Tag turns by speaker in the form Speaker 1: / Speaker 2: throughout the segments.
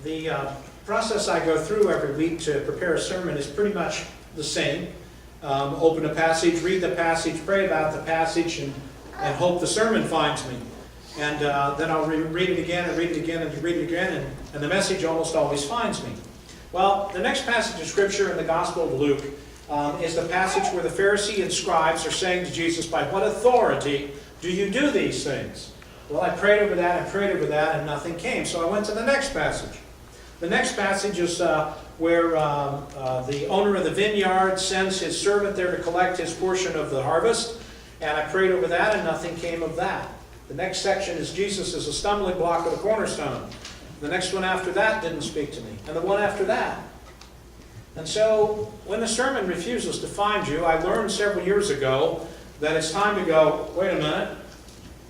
Speaker 1: The process I go through every week to prepare a sermon is pretty much the same. Open a passage, read the passage, pray about the passage, and hope the sermon finds me. And then I'll read it again and read it again and read it again, and the message almost always finds me. Well, the next passage of Scripture in the Gospel of Luke is the passage where the Pharisee and scribes are saying to Jesus, "By what authority do you do these things?" Well, I prayed over that, and nothing came. So I went to the next passage. The next passage is where the owner of the vineyard sends his servant there to collect his portion of the harvest. And I prayed over that, and nothing came of that. The next section is Jesus is a stumbling block of the cornerstone. The next one after that didn't speak to me. And the one after that. And so, when the sermon refuses to find you, I learned several years ago that it's time to go, wait a minute,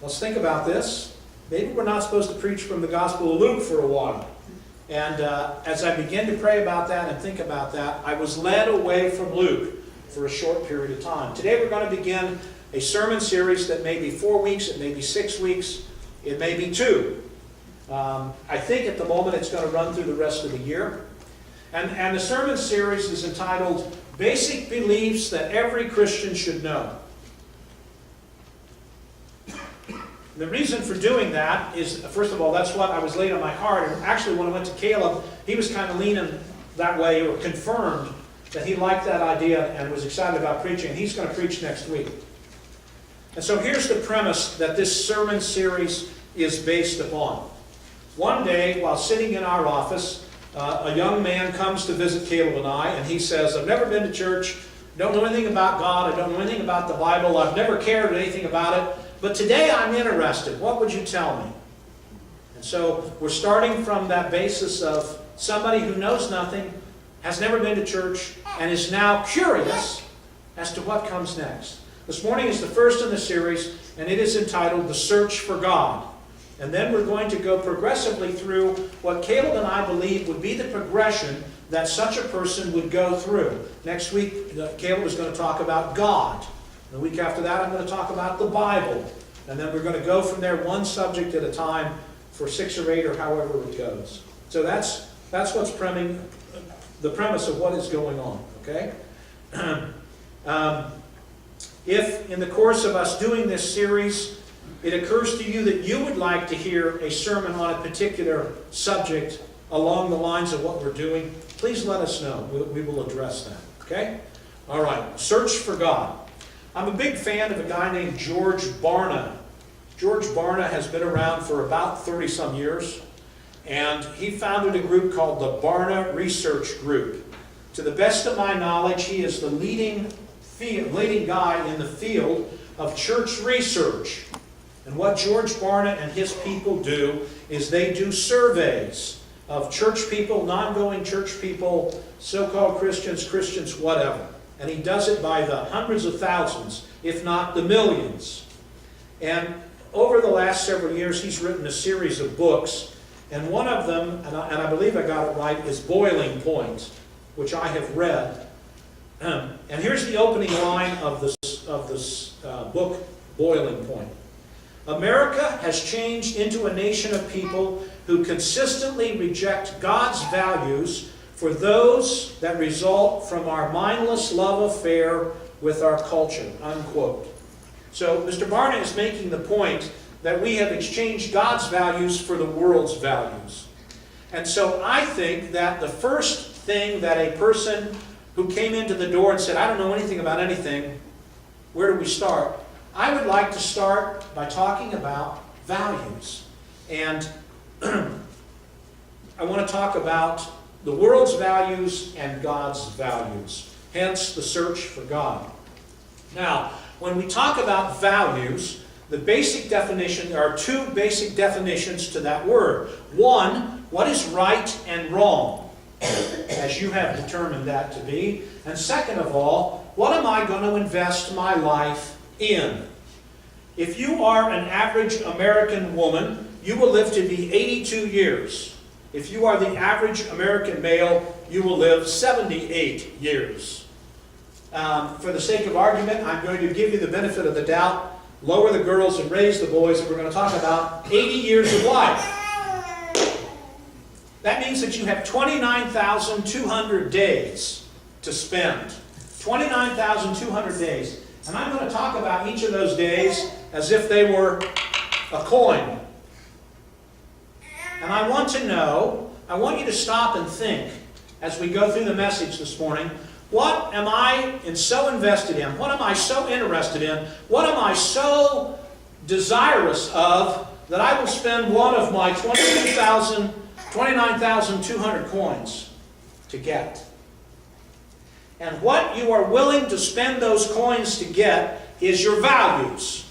Speaker 1: let's think about this. Maybe we're not supposed to preach from the Gospel of Luke for a while. And as I began to pray about that and think about that, I was led away from Luke for a short period of time. Today we're going to begin a sermon series that may be 4 weeks, it may be 6 weeks, it may be 2. I think at the moment it's going to run through the rest of the year. And the sermon series is entitled, Basic Beliefs That Every Christian Should Know. The reason for doing that is, first of all, that's what I was laid on my heart. And actually, when I went to Caleb, he was kind of leaning that way, or confirmed that he liked that idea and was excited about preaching. And he's going to preach next week. And so here's the premise that this sermon series is based upon. One day, while sitting in our office, a young man comes to visit Caleb and I, and he says, "I've never been to church, don't know anything about God, I don't know anything about the Bible, I've never cared anything about it, but today I'm interested. What would you tell me?" And so we're starting from that basis of somebody who knows nothing, has never been to church, and is now curious as to what comes next. This morning is the first in the series, and it is entitled The Search for God. And then we're going to go progressively through what Caleb and I believe would be the progression that such a person would go through. Next week, Caleb is going to talk about God. The week after that, I'm going to talk about the Bible. And then we're going to go from there one subject at a time for 6 or 8 or however it goes. So that's what's the premise of what is going on. Okay? If in the course of us doing this series, it occurs to you that you would like to hear a sermon on a particular subject along the lines of what we're doing, please let us know. We will address that. Okay? All right. Search for God. I'm a big fan of a guy named George Barna. George Barna has been around for about 30-some years, and he founded a group called the Barna Research Group. To the best of my knowledge, he is the leading guy in the field of church research. And what George Barna and his people do is they do surveys of church people, non-going church people, so-called Christians, whatever. And he does it by the hundreds of thousands, if not the millions. And over the last several years, he's written a series of books. And one of them, and I believe I got it right, is Boiling Point, which I have read. And here's the opening line of this book, Boiling Point. America has changed into a nation of people who consistently reject God's values for those that result from our mindless love affair with our culture, unquote. So Mr. Barna is making the point that we have exchanged God's values for the world's values. And so I think that the first thing that a person who came into the door and said, "I don't know anything about anything," where do we start? I would like to start by talking about values. And I want to talk about the world's values and God's values. Hence, the search for God. Now, when we talk about values, the basic definition, there are 2 basic definitions to that word. One, what is right and wrong, as you have determined that to be. And second of all, what am I going to invest my life in? If you are an average American woman, you will live to be 82 years. If you are the average American male, you will live 78 years. For the sake of argument, I'm going to give you the benefit of the doubt, lower the girls and raise the boys, and we're going to talk about 80 years of life. That means that you have 29,200 days to spend. 29,200 days. And I'm going to talk about each of those days as if they were a coin. And I want to know, I want you to stop and think as we go through the message this morning, what am I so invested in? What am I so interested in? What am I so desirous of that I will spend one of my 29,200 coins to get? And what you are willing to spend those coins to get is your values.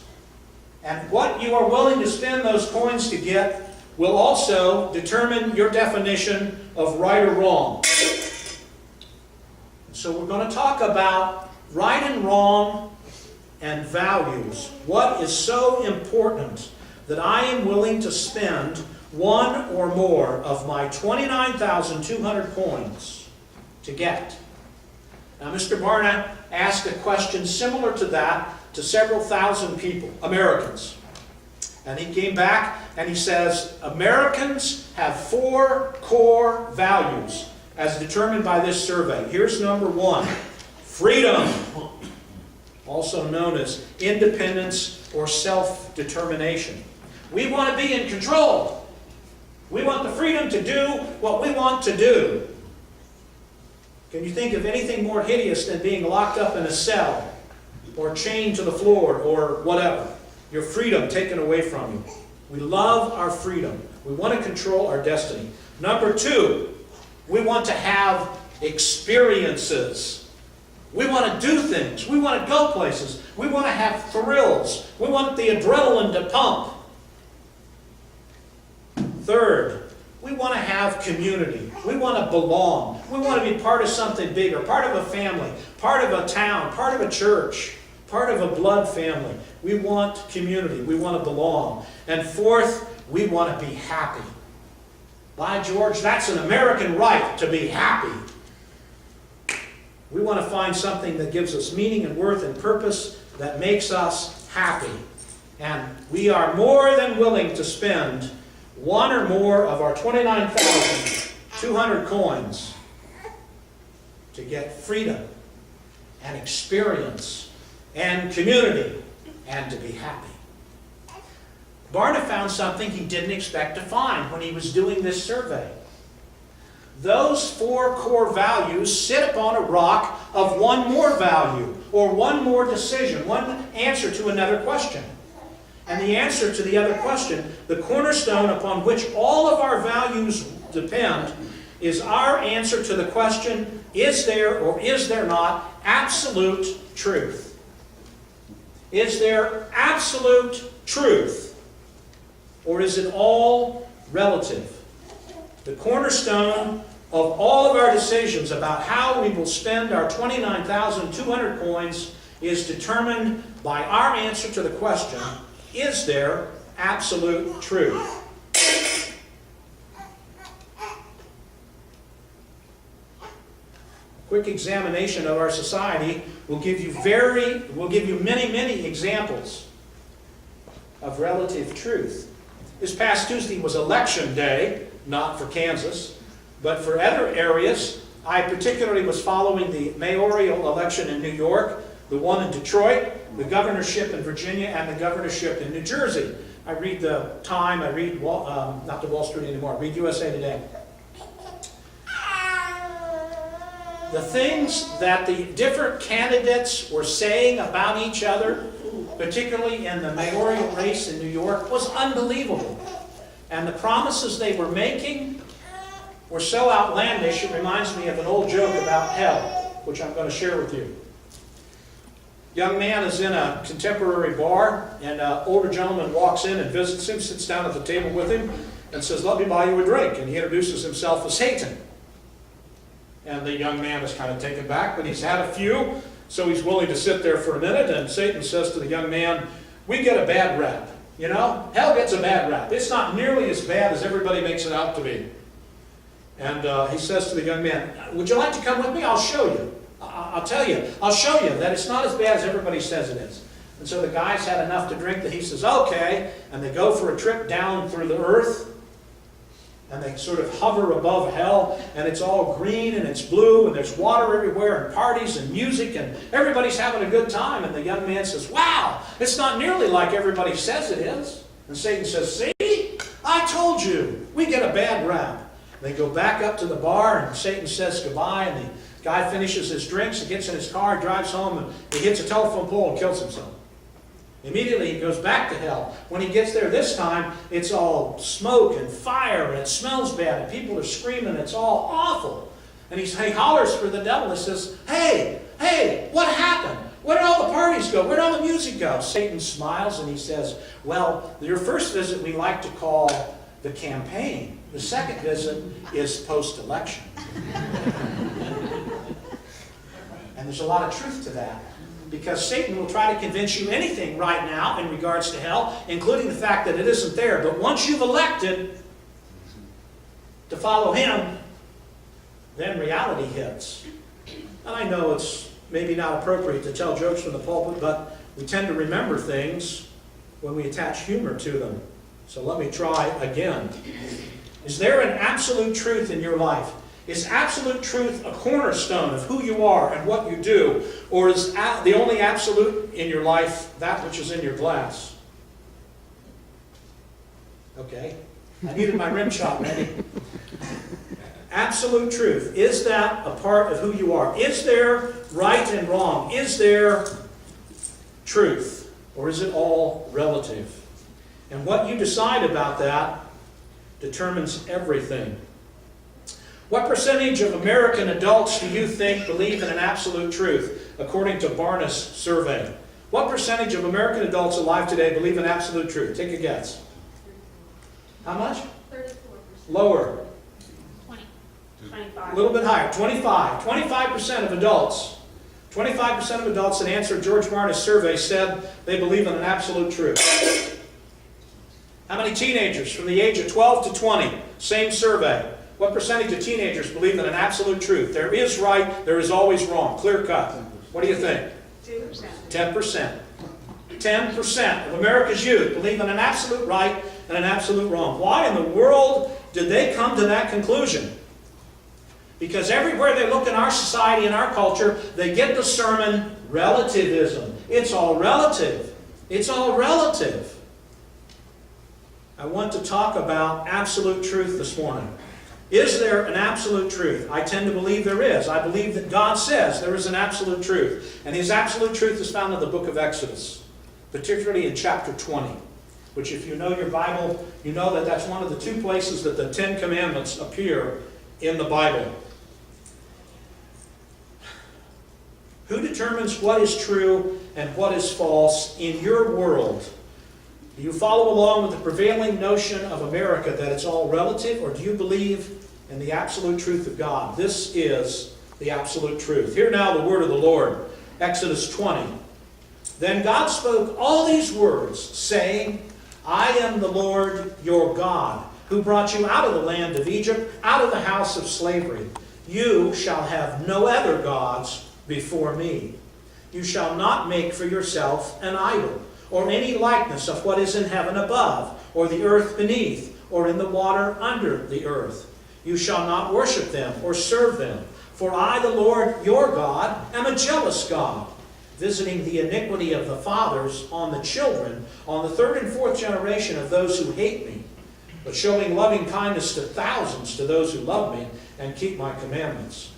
Speaker 1: And what you are willing to spend those coins to get will also determine your definition of right or wrong. So we're going to talk about right and wrong and values. What is so important that I am willing to spend one or more of my 29,200 coins to get? Now, Mr. Barna asked a question similar to that to several thousand people, Americans. And he came back and he says, Americans have 4 core values as determined by this survey. Here's number 1, freedom, also known as independence or self-determination. We want to be in control. We want the freedom to do what we want to do. Can you think of anything more hideous than being locked up in a cell or chained to the floor or whatever? Your freedom taken away from you. We love our freedom. We want to control our destiny. Number 2, we want to have experiences. We want to do things. We want to go places. We want to have thrills. We want the adrenaline to pump. Third, we want to have community. We want to belong. We want to be part of something bigger, part of a family, part of a town, part of a church, part of a blood family. We want community. We want to belong. And fourth, we want to be happy. By George, that's an American right to be happy. We want to find something that gives us meaning and worth and purpose that makes us happy. And we are more than willing to spend one or more of our 29,200 coins to get freedom and experience and community and to be happy. Barna found something he didn't expect to find when he was doing this survey. Those 4 core values sit upon a rock of one more value or one more decision, one answer to another question. And the answer to the other question, the cornerstone upon which all of our values depend, is our answer to the question, is there or is there not absolute truth? Is there absolute truth? Or is it all relative? The cornerstone of all of our decisions about how we will spend our 29,200 coins is determined by our answer to the question, is there absolute truth? A quick examination of our society will give you many examples of relative truth. This past Tuesday was election day, not for Kansas, but for other areas. I particularly was following the mayoral election in New York, the one in Detroit, the governorship in Virginia, and the governorship in New Jersey. I read the Time, I read, not the Wall Street anymore, I read USA Today. The things that the different candidates were saying about each other, particularly in the mayoral race in New York, was unbelievable. And the promises they were making were so outlandish, it reminds me of an old joke about hell, which I'm going to share with you. Young man is in a contemporary bar, and an older gentleman walks in and visits him, sits down at the table with him, and says, "Let me buy you a drink." And he introduces himself as Satan. And the young man is kind of taken back, but he's had a few, so he's willing to sit there for a minute. And Satan says to the young man, "We get a bad rap. You know, hell gets a bad rap. It's not nearly as bad as everybody makes it out to be." And he says to the young man, "Would you like to come with me? I'll show you. I'll tell you. I'll show you that it's not as bad as everybody says it is." And so the guy's had enough to drink that he says, "Okay." And they go for a trip down through the earth. and they sort of hover above hell, and it's all green and it's blue, and there's water everywhere, and parties and music, and everybody's having a good time. And the young man says, wow, it's not nearly like everybody says it is. And Satan says, see, I told you, we get a bad rap. They go back up to the bar, and Satan says goodbye, and the guy finishes his drinks, and gets in his car, drives home, and he hits a telephone pole and kills himself. Immediately he goes back to hell. When he gets there this time, it's all smoke and fire, and it smells bad, and people are screaming, it's all awful. And he hollers for the devil and says, hey, what happened? Where did all the parties go? Where did all the music go? Satan smiles and he says, well, your first visit we like to call the campaign. The second visit is post-election. And there's a lot of truth to that. Because Satan will try to convince you anything right now in regards to hell, including the fact that it isn't there. But once you've elected to follow him, then reality hits. And I know it's maybe not appropriate to tell jokes from the pulpit, but we tend to remember things when we attach humor to them. So let me try again. Is there an absolute truth in your life? Is absolute truth a cornerstone of who you are and what you do? Or is the only absolute in your life that which is in your glass? Okay. I needed my rim shot ready. Absolute truth. Is that a part of who you are? Is there right and wrong? Is there truth? Or is it all relative? And what you decide about that determines everything. What percentage of American adults do you think believe in an absolute truth, according to Barna's survey? What percentage of American adults alive today believe in absolute truth? Take a guess. How much?
Speaker 2: 34%.
Speaker 1: Lower.
Speaker 2: 25.
Speaker 1: A little bit higher. 25. 25% of adults. 25% of adults that answered George Barna's survey said they believe in an absolute truth. How many teenagers from the age of 12 to 20? Same survey. What percentage of teenagers believe in an absolute truth? There is right, there is always wrong. Clear cut. What do you think?
Speaker 2: 2%.
Speaker 1: 10%. 10% of America's youth believe in an absolute right and an absolute wrong. Why in the world did they come to that conclusion? Because everywhere they look in our society and our culture, they get the sermon relativism. It's all relative. It's all relative. I want to talk about absolute truth this morning. Is there an absolute truth? I tend to believe there is. I believe that God says there is an absolute truth. And His absolute truth is found in the book of Exodus, particularly in chapter 20, which if you know your Bible, you know that that's one of the two places that the Ten Commandments appear in the Bible. Who determines what is true and what is false in your world? Do you follow along with the prevailing notion of America that it's all relative, or do you believe in the absolute truth of God? This is the absolute truth. Hear now the word of the Lord. Exodus 20. Then God spoke all these words, saying, I am the Lord your God, who brought you out of the land of Egypt, out of the house of slavery. You shall have no other gods before me. You shall not make for yourself an idol, or any likeness of what is in heaven above, or the earth beneath, or in the water under the earth. You shall not worship them or serve them. For I, the Lord your God, am a jealous God, visiting the iniquity of the fathers on the children, on the third and fourth generation of those who hate me, but showing loving kindness to thousands to those who love me and keep my commandments.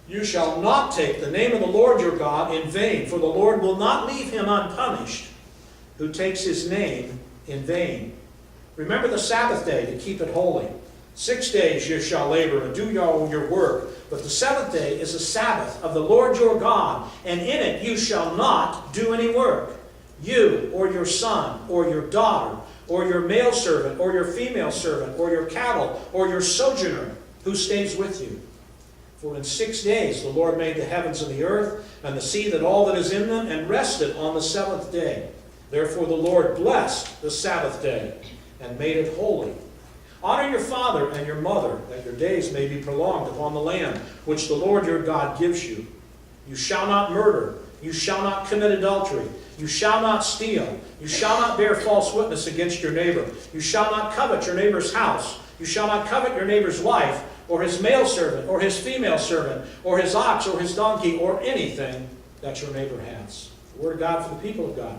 Speaker 1: You shall not take the name of the Lord your God in vain, for the Lord will not leave him unpunished who takes his name in vain. Remember the Sabbath day to keep it holy. 6 days you shall labor and do all your work, but the seventh day is a Sabbath of the Lord your God, and in it you shall not do any work. You, or your son, or your daughter, or your male servant, or your female servant, or your cattle, or your sojourner who stays with you. For in 6 days the Lord made the heavens and the earth, and the sea and all that is in them, and rested on the seventh day. Therefore the Lord blessed the Sabbath day, and made it holy. Honor your father and your mother, that your days may be prolonged upon the land which the Lord your God gives you. You shall not murder. You shall not commit adultery. You shall not steal. You shall not bear false witness against your neighbor. You shall not covet your neighbor's house. You shall not covet your neighbor's wife, or his male servant, or his female servant, or his ox, or his donkey, or anything that your neighbor has. The word of God for the people of God.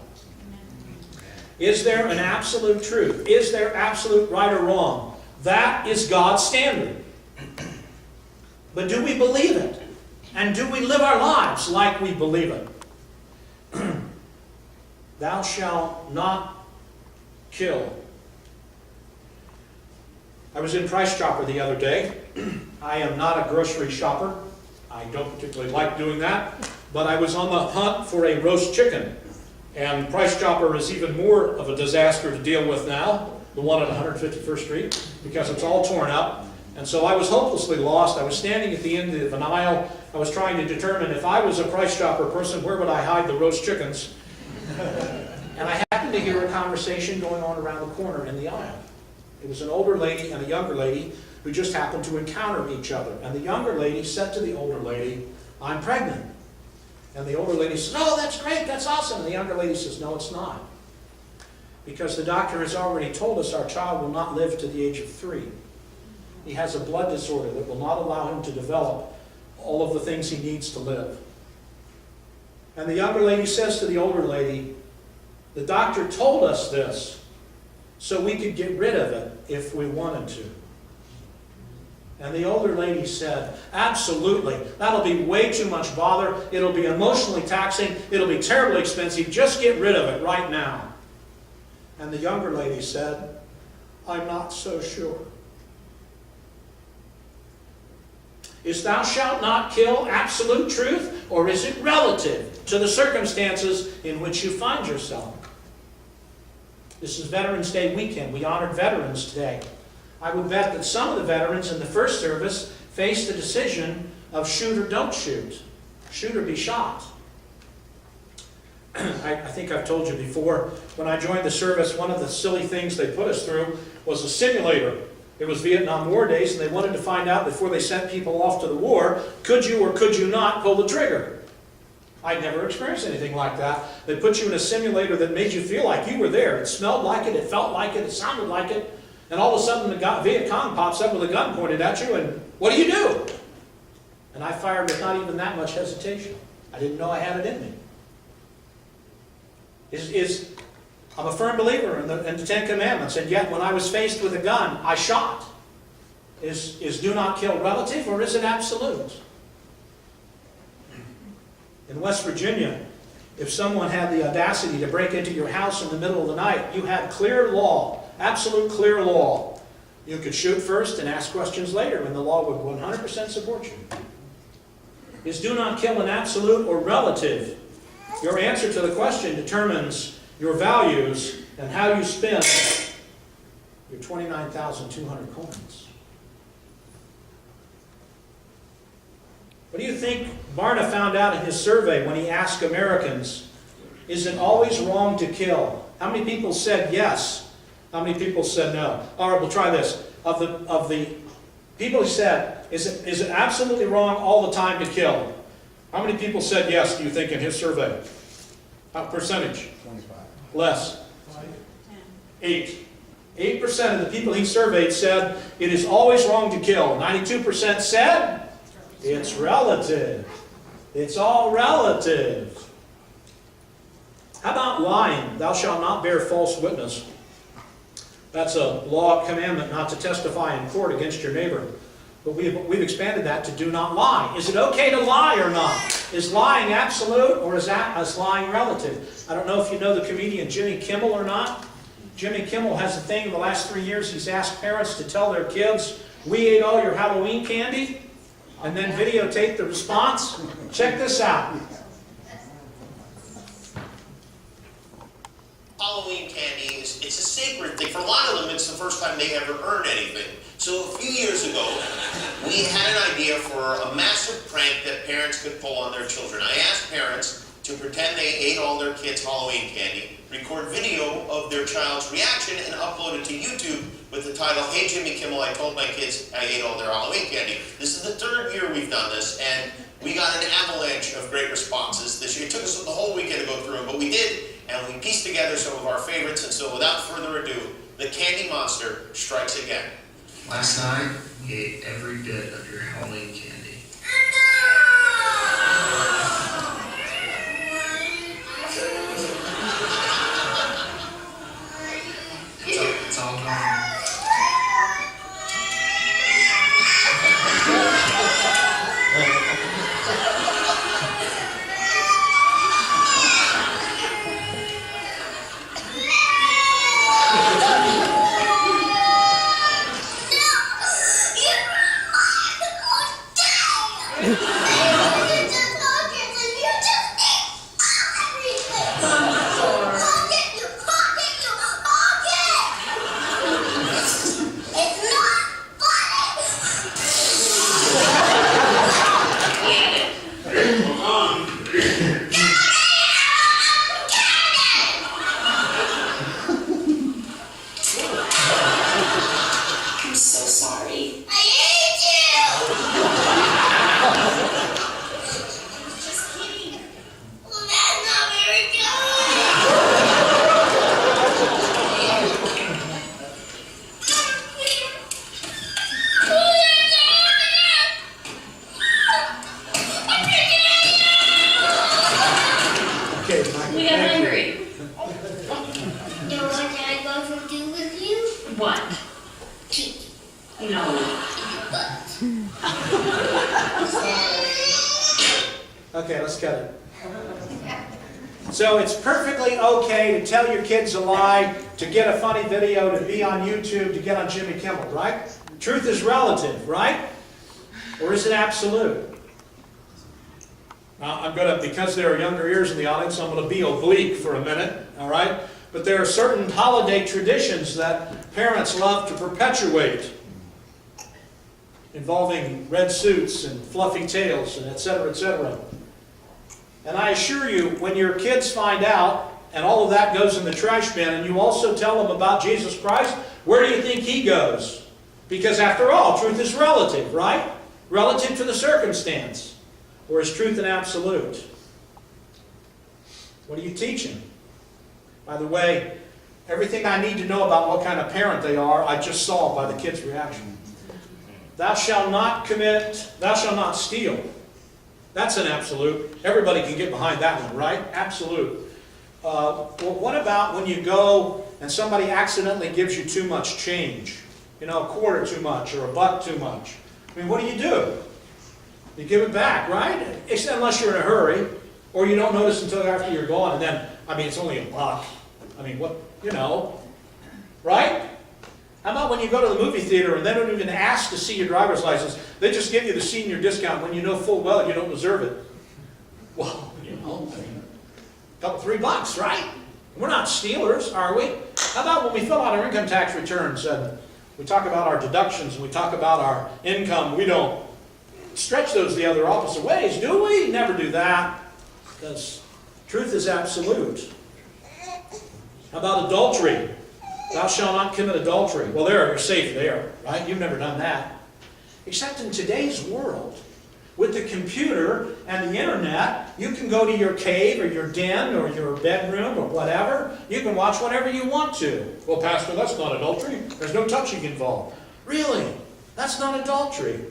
Speaker 1: Is there an absolute truth? Is there absolute right or wrong? That is God's standard. But do we believe it? And do we live our lives like we believe it? Thou shalt not kill. I was in Price Chopper the other day. I am not a grocery shopper. I don't particularly like doing that. But I was on the hunt for a roast chicken. And Price Chopper is even more of a disaster to deal with now, the one at 151st Street, because it's all torn up. And so I was hopelessly lost. I was standing at the end of an aisle. I was trying to determine if I was a Price Chopper person, where would I hide the roast chickens? And I happened to hear a conversation going on around the corner in the aisle. It was an older lady and a younger lady who just happened to encounter each other. And the younger lady said to the older lady, "I'm pregnant." And the older lady says, "Oh, that's great, that's awesome." And the younger lady says, "No, it's not. Because the doctor has already told us our child will not live to the age of 3. He has a blood disorder that will not allow him to develop all of the things he needs to live." And the younger lady says to the older lady, "The doctor told us this so we could get rid of it if we wanted to." And the older lady said, "Absolutely. That'll be way too much bother. It'll be emotionally taxing. It'll be terribly expensive. Just get rid of it right now." And the younger lady said, "I'm not so sure." Is "thou shalt not kill" absolute truth, or is it relative to the circumstances in which you find yourself? This is Veterans Day weekend. We honored veterans today. I would bet that some of the veterans in the first service faced the decision of shoot or don't shoot. Shoot or be shot. I think I've told you before, when I joined the service, one of the silly things they put us through was a simulator. It was Vietnam War days, and they wanted to find out before they sent people off to the war, could you or could you not pull the trigger? I'd never experienced anything like that. They put you in a simulator that made you feel like you were there. It smelled like it, it felt like it, it sounded like it. And all of a sudden the Viet Cong pops up with a gun pointed at you, and what do? And I fired with not even that much hesitation. I didn't know I had it in me. I'm a firm believer in the Ten Commandments, and yet when I was faced with a gun, I shot. Is do not kill relative, or is it absolute? In West Virginia, if someone had the audacity to break into your house in the middle of the night, you had clear law, absolute clear law. You could shoot first and ask questions later, and the law would 100% support you. Is do not kill an absolute or relative? Your answer to the question determines your values and how you spend your 29,200 coins. What do you think Barna found out in his survey when he asked Americans, is it always wrong to kill? How many people said yes? How many people said no? All right, we'll try this. Of the people he said, is it absolutely wrong all the time to kill? How many people said yes, do you think, in his survey? What percentage?
Speaker 2: 25.
Speaker 1: Less.
Speaker 2: 5.
Speaker 1: 8. 8% of the people he surveyed said it is always wrong to kill. 92% said it's relative. It's all relative. How about lying? Thou shalt not bear false witness. That's a law commandment not to testify in court against your neighbor. But we've expanded that to do not lie. Is it okay to lie or not? Is lying absolute, or is lying relative? I don't know if you know the comedian Jimmy Kimmel or not. Jimmy Kimmel has a thing in the last 3 years. He's asked parents to tell their kids, "We ate all your Halloween candy," and then videotape the response. Check this out.
Speaker 3: Halloween candy it's a sacred thing. For a lot of them, it's the first time they ever earn anything. So a few years ago, we had an idea for a massive prank that parents could pull on their children. I asked parents to pretend they ate all their kids' Halloween candy, record video of their child's reaction, and upload it to YouTube with the title, "Hey Jimmy Kimmel, I told my kids I ate all their Halloween candy." This is the 3rd year we've done this, and we got an avalanche of great responses this year. It took us the whole weekend to go through them, but we did, and we pieced together some of our favorites. And so without further ado, the Candy Monster strikes again.
Speaker 2: Last night, we ate every bit of your Halloween candy. It's all gone.
Speaker 4: I'm so sorry.
Speaker 5: I hate you!
Speaker 4: Just kidding.
Speaker 5: Well, that's not very
Speaker 1: Okay, Michael,
Speaker 4: We got
Speaker 1: thank you.
Speaker 4: hungry.
Speaker 5: You know what I'm going to do with you?
Speaker 4: What?
Speaker 5: Cheat.
Speaker 4: No.
Speaker 1: Okay, let's cut it. So it's perfectly okay to tell your kids a lie, to get a funny video, to be on YouTube, to get on Jimmy Kimmel, right? Truth is relative, right? Or is it absolute? Now, I'm going to, because there are younger ears in the audience, I'm going to be oblique for a minute, all right? But there are certain holiday traditions that parents love to perpetuate, involving red suits and fluffy tails and et cetera, et cetera. And I assure you, when your kids find out, and all of that goes in the trash bin, and you also tell them about Jesus Christ, where do you think he goes? Because after all, truth is relative, right? Relative to the circumstance. Or is truth an absolute? What are you teaching? By the way, everything I need to know about what kind of parent they are, I just saw by the kids' reaction. Thou shalt not commit, thou shalt not steal. That's an absolute. Everybody can get behind that one, right? Absolute. Well, what about when you go and somebody accidentally gives you too much change? You know, a quarter too much or a buck too much. I mean, what do? You give it back, right? Unless you're in a hurry, or you don't notice until after you're gone, and then, I mean, it's only a buck. I mean, what, you know, right? How about when you go to the movie theater and they don't even ask to see your driver's license, they just give you the senior discount when you know full well you don't deserve it? Well, you know, I mean, a couple, $3, right? We're not stealers, are we? How about when we fill out our income tax returns and we talk about our deductions and we talk about our income, we don't stretch those the other opposite ways, do we? Never do that, because truth is absolute. How about adultery? Thou shalt not commit adultery. Well, there, you're safe there, right? You've never done that. Except in today's world, with the computer and the internet, you can go to your cave or your den or your bedroom or whatever. You can watch whatever you want to. Well, Pastor, that's not adultery. There's no touching involved. Really? That's not adultery?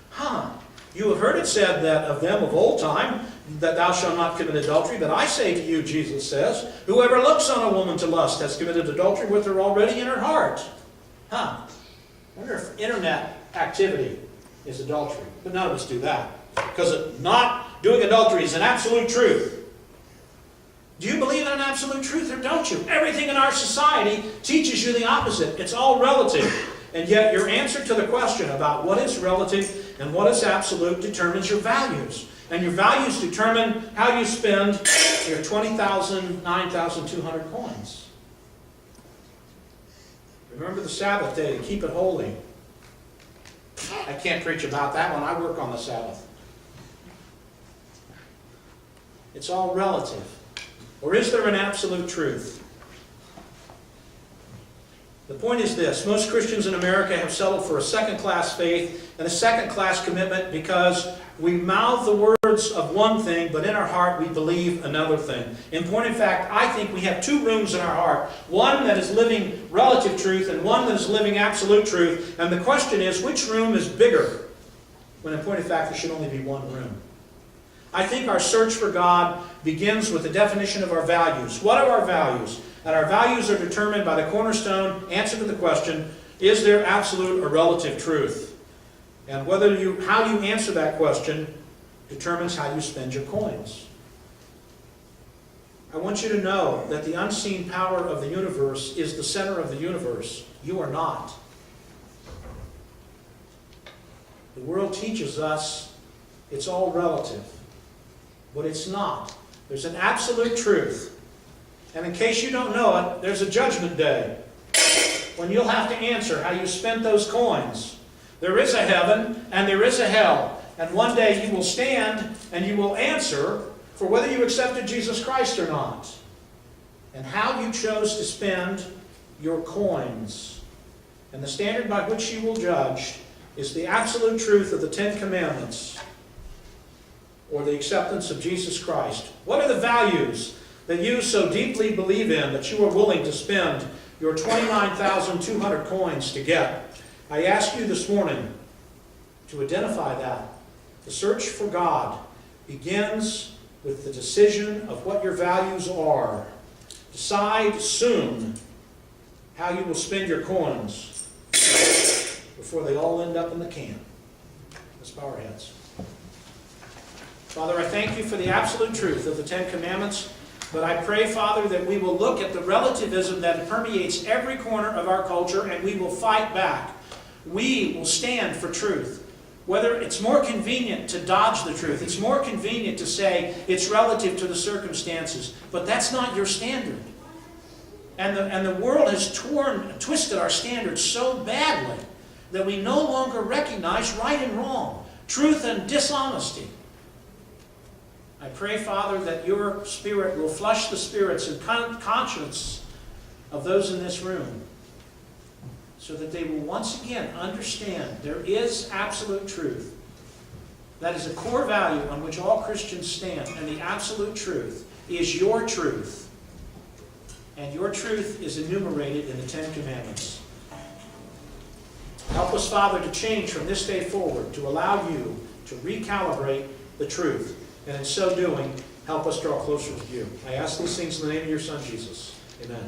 Speaker 1: Huh. You have heard it said that of them of old time, that thou shalt not commit adultery. But I say to you, Jesus says, whoever looks on a woman to lust has committed adultery with her already in her heart. Huh. I wonder if internet activity is adultery. But none of us do that. Because not doing adultery is an absolute truth. Do you believe in an absolute truth or don't you? Everything in our society teaches you the opposite. It's all relative. And yet your answer to the question about what is relative and what is absolute determines your values. And your values determine how you spend your 9,200 coins. Remember the Sabbath day to keep it holy. I can't preach about that one. I work on the Sabbath. It's all relative. Or is there an absolute truth? The point is this: most Christians in America have settled for a second-class faith and a second-class commitment because we mouth the words of one thing, but in our heart we believe another thing. In point of fact, I think we have two rooms in our heart. One that is living relative truth and one that is living absolute truth. And the question is, which room is bigger? When in point of fact, there should only be one room. I think our search for God begins with the definition of our values. What are our values? And our values are determined by the cornerstone answer to the question, is there absolute or relative truth? And how you answer that question determines how you spend your coins. I want you to know that the unseen power of the universe is the center of the universe. You are not. The world teaches us it's all relative, but it's not. There's an absolute truth. And in case you don't know it, there's a judgment day when you'll have to answer how you spent those coins. There is a heaven and there is a hell. And one day you will stand and you will answer for whether you accepted Jesus Christ or not. And how you chose to spend your coins. And the standard by which you will judge is the absolute truth of the Ten Commandments or the acceptance of Jesus Christ. What are the values that you so deeply believe in that you are willing to spend your 29,200 coins to get? I ask you this morning to identify that. The search for God begins with the decision of what your values are. Decide soon how you will spend your coins before they all end up in the can. Let's bow our heads. Father, I thank you for the absolute truth of the Ten Commandments. But I pray, Father, that we will look at the relativism that permeates every corner of our culture and we will fight back. We will stand for truth. Whether it's more convenient to dodge the truth, it's more convenient to say it's relative to the circumstances, but that's not your standard. And the world has twisted our standards so badly that we no longer recognize right and wrong, truth and dishonesty. I pray, Father, that your Spirit will flush the spirits and conscience of those in this room so that they will once again understand there is absolute truth. That is a core value on which all Christians stand, and the absolute truth is your truth. And your truth is enumerated in the Ten Commandments. Help us, Father, to change from this day forward, to allow you to recalibrate the truth. And in so doing, help us draw closer to you. I ask these things in the name of your Son, Jesus. Amen.